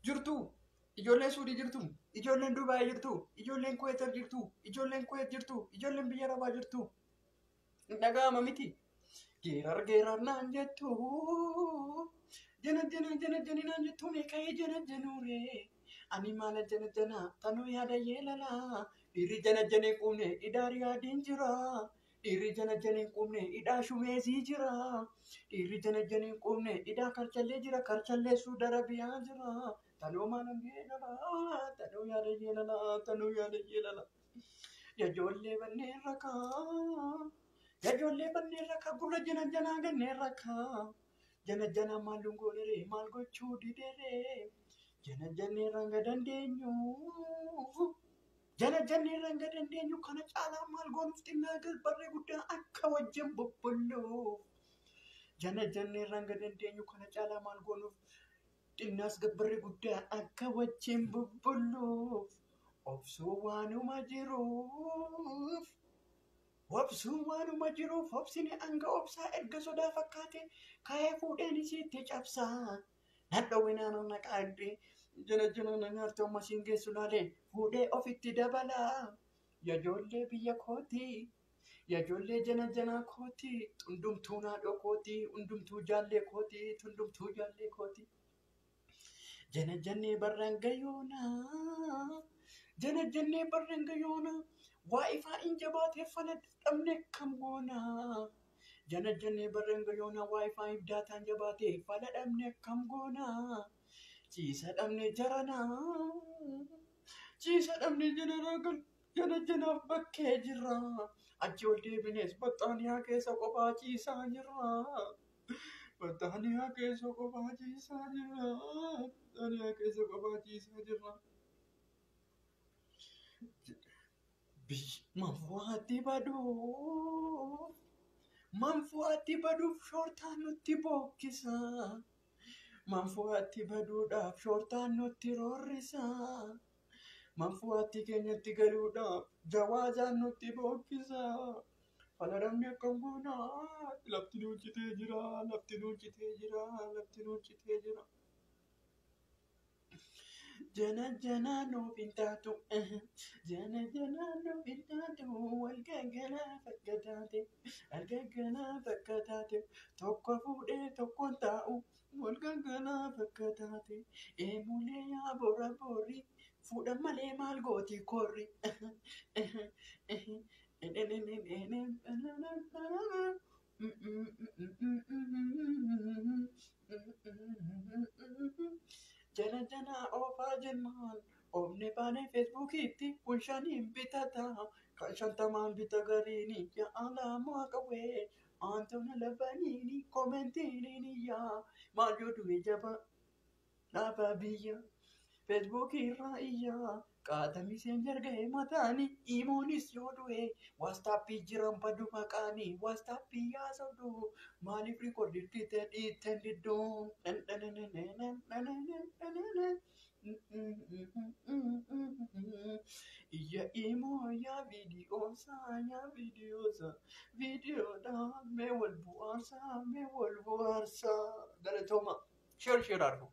jirtu. Ijoolleen Suudii jirtu. Ijoolleen Dubaay jirtu. Ijoolleen Kuweetar jirtu. Ijoolleen Kuweet jirtu. Ijoolleen biyya Arabaa jirtu. Dhaga'ama miti. Geerar geerar naan jettu. Jana jana jana jani naan jettu meeqa'ee jana januure. Ani maala jana jana tanuu yaada yeelala. Dhiirri jana janee quufne idaarii yaadiin jira. Dhiirri jana janee quufne idhaa shumeesii jira. Dhiirri jana janee quufne idhaa karchallee jira. Karchallee suudara biyaa jira. Tanuu maala yeelala. Tanuu yaada yeelala. Tanuu yaada yeelala. Yajoollee banneen rakaa. Yajoollee banneen rakaa gurra jana janaa ganneen rakaa. Jana jana maal lungoonere maal gochuu didere. Jana jannee ranga dandeenyu. Jana jannee ranga dandeenyu kana caalaa maal goonuuf xinnaa galbarree guddaa akka wajjin bobbolo. Jana jannee ranga dandeenyu kana caalaa maal goonuuf xinnaas gabbarree guddaa akka wajjin bobbolo. Obsuu waanuma jiruuf. Obsuu waanuma jiruuf obsine hanga obsaa erga sodaa fakkaate ka'ee fuudheen isiitti cabsaa. Nadhawwinaan naqaadde jana jana na nyaartoo masiin geessu laalee fuudhee ofitti dabalaa. Yajoollee biyya kooti. Yajoollee jana jana kooti. Hundumtuu naadhoo kooti. Hundumtuu jaallee kooti. Hundumtuu jaallee kooti. Jana jannee barrangayoona. Jana jannee barrangayoona. Waa ifaa hin jabaateef fala dhabne kam goona. Jana jannee barrangayoona waa ifaa hin daataan jabaateef fala dhabne kam goona. Ciisa dhabne jaranaa. Ciisa dhabne jaranaa gal jana janaaf bakkee jirra. Achi ol deebinees baxxaaniyaa keessa kophaa ciisaa jirra. Baxxaaniyaa keessa kophaa ciisaa jirra. Baxxaaniyaa keessa kophaa ciisaa jirra. Manfuu'atti baduuf. Manfuu'atti baduuf shoortaan nutti bookkisa. Manfuu'atti baduudhaaf shoortaan nutti roorrisa. Manfuu'atti keenyatti galuudhaaf jawaazaan nutti bookkisa. Fala dhabne akkam goona. Lafti nuun citee jira. Lafti nuun citee jira. Lafti nuun citee jira. Jana jana nuuf hin taatu. Jana jana nuuf hin taatu. Walgaggalaa fakkataate. Walgaggalaa fakkataate. Tokko fuudhee tokkoon taa'u. Walgaggalaa fakkataate. Eemulee yaa bora boorri. Fuudha malee maal gooti korri. Jana jana oofaa jennaan oofne baanee feesbuukiitti kun shaniin bitata kan shantamaan bita gariini yaa'alaa maa qawwee aantoona labaniini koomentiiniini yaa maal yoo du'e jaba dhaaba biyya feesbuukii irraa iyyaa qaatamiseen jarga'e mataani imoonis yoo du'e waastaappii jiran badu maqaanii waastaappii yaasodhu maaliif riikoordiitti dhiitten didduun iyya imoo yaa viidiyoosa viidiyoodhaan mee wal bu'aarsaa galatooma sheer argu.